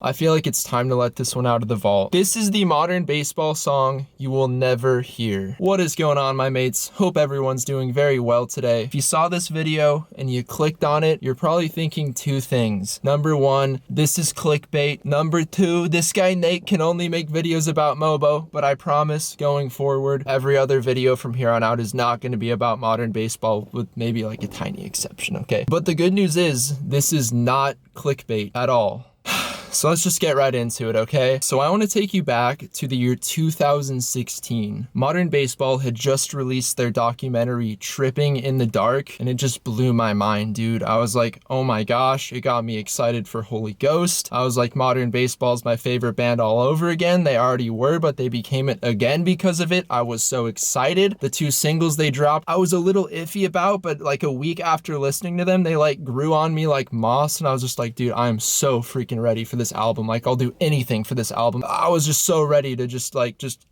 I feel like it's time to let this one out of the vault. This is the modern baseball song you will never hear. What is going on, my mates? Hope everyone's doing very well today. If you saw this video and you clicked on it, you're probably thinking two things. Number one, this is clickbait. Number two, this guy Nate can only make videos about Mobo, but I promise going forward, every other video from here on out is not going to be about modern baseball, with maybe like a tiny exception, okay? But the good news is, this is not clickbait at all. So let's just get right into it, okay? So I want to take you back to the year 2016. Modern Baseball had just released their documentary, Tripping in the Dark, and it just blew my mind, dude. I was like, oh my gosh, it got me excited for Holy Ghost. I was like, Modern Baseball's my favorite band all over again. They already were, but they became it again because of it. I was so excited. The two singles they dropped, I was a little iffy about, but like a week after listening to them, they like grew on me like moss, and I was just like, dude, I am so freaking ready for this album. Like, I'll do anything for this album. I was just so ready to just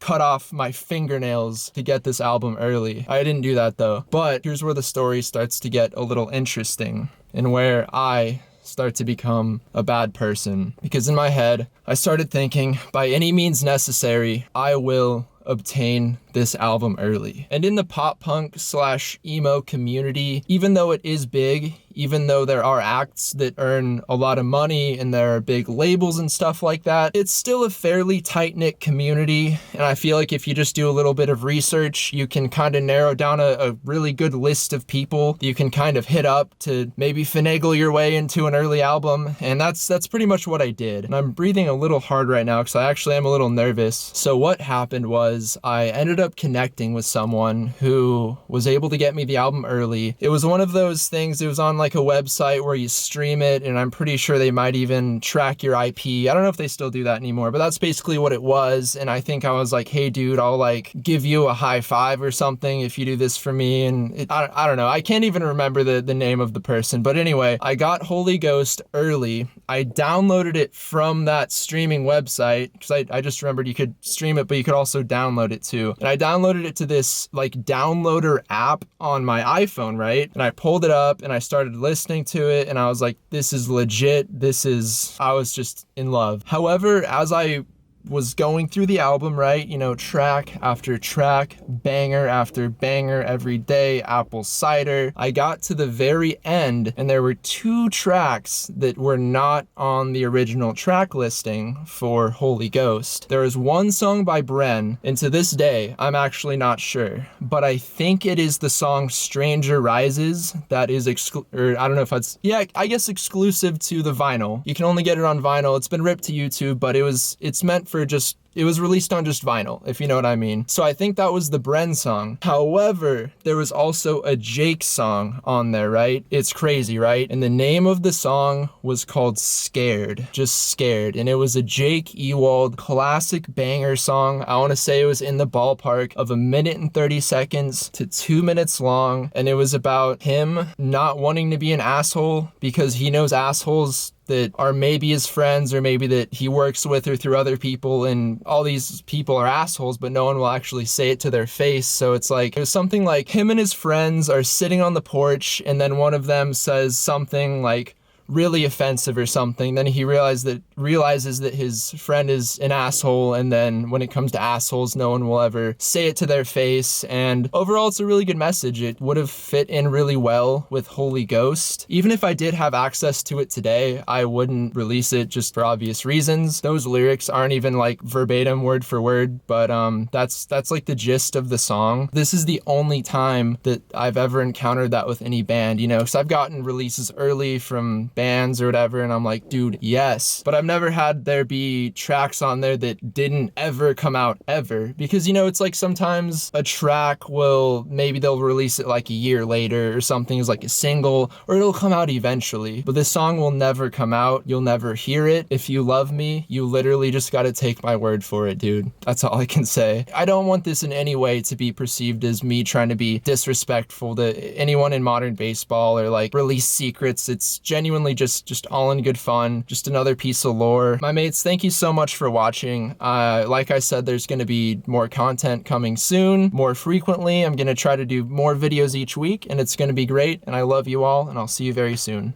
cut off my fingernails to get this album early. I didn't do that though. But here's where the story starts to get a little interesting and where I start to become a bad person. Because in my head, I started thinking, by any means necessary, I will obtain this album early. And in the pop punk / emo community, even though it is big, even though there are acts that earn a lot of money and there are big labels and stuff like that, it's still a fairly tight-knit community. And I feel like if you just do a little bit of research, you can kind of narrow down a really good list of people that you can kind of hit up to maybe finagle your way into an early album. And that's pretty much what I did. And I'm breathing a little hard right now because I actually am a little nervous. So what happened was I ended up connecting with someone who was able to get me the album early. It was one of those things, it was on like a website where you stream it, and I'm pretty sure they might even track your IP. I don't know if they still do that anymore, but that's basically what it was. And I think I was like, hey dude, I'll like give you a high five or something if you do this for me. And I don't know, I can't even remember the name of the person, but anyway, I got Holy Ghost early. I downloaded it from that streaming website because I just remembered you could stream it, but you could also download it too. And I downloaded it to this like downloader app on my iPhone, right? And I pulled it up and I started listening to it, and I was like, this is legit. I was just in love. However, as I was going through the album, right, you know, track after track, banger after banger every day, apple cider, I got to the very end and there were two tracks that were not on the original track listing for Holy Ghost. There was one song by Bren, and to this day I'm actually not sure, but I think it is the song Stranger Rises that is or I don't know if that's, yeah, I guess exclusive to the vinyl. You can only get it on vinyl. It's been ripped to YouTube, but it's meant for it was released on just vinyl, if you know what I mean. So I think that was the Bren song. However, there was also a Jake song on there, right? It's crazy, right? And the name of the song was called Scared, just Scared. And it was a Jake Ewald classic banger song. I want to say it was in the ballpark of 1 minute and 30 seconds to 2 minutes long. And it was about him not wanting to be an asshole because he knows assholes that are maybe his friends or maybe that he works with or through other people, and all these people are assholes, but no one will actually say it to their face. So it's like, it was something like him and his friends are sitting on the porch, and then one of them says something like really offensive or something. Then he realizes that his friend is an asshole, and then when it comes to assholes, no one will ever say it to their face. And overall, it's a really good message. It would have fit in really well with Holy Ghost. Even if I did have access to it today, I wouldn't release it just for obvious reasons. Those lyrics aren't even like verbatim word for word, but that's like the gist of the song. This is the only time that I've ever encountered that with any band, you know, because I've gotten releases early from bands or whatever, and I'm like, dude, yes. But I've never had there be tracks on there that didn't ever come out ever. Because, you know, it's like sometimes a track maybe they'll release it like a year later or something as like a single, or it'll come out eventually. But this song will never come out. You'll never hear it. If you love me, you literally just gotta take my word for it, dude. That's all I can say. I don't want this in any way to be perceived as me trying to be disrespectful to anyone in modern baseball or like release secrets. It's genuinely just all in good fun, just another piece of lore. My mates, thank you so much for watching. Like I said, there's going to be more content coming soon, more frequently. I'm going to try to do more videos each week, and it's going to be great, and I love you all, and I'll see you very soon.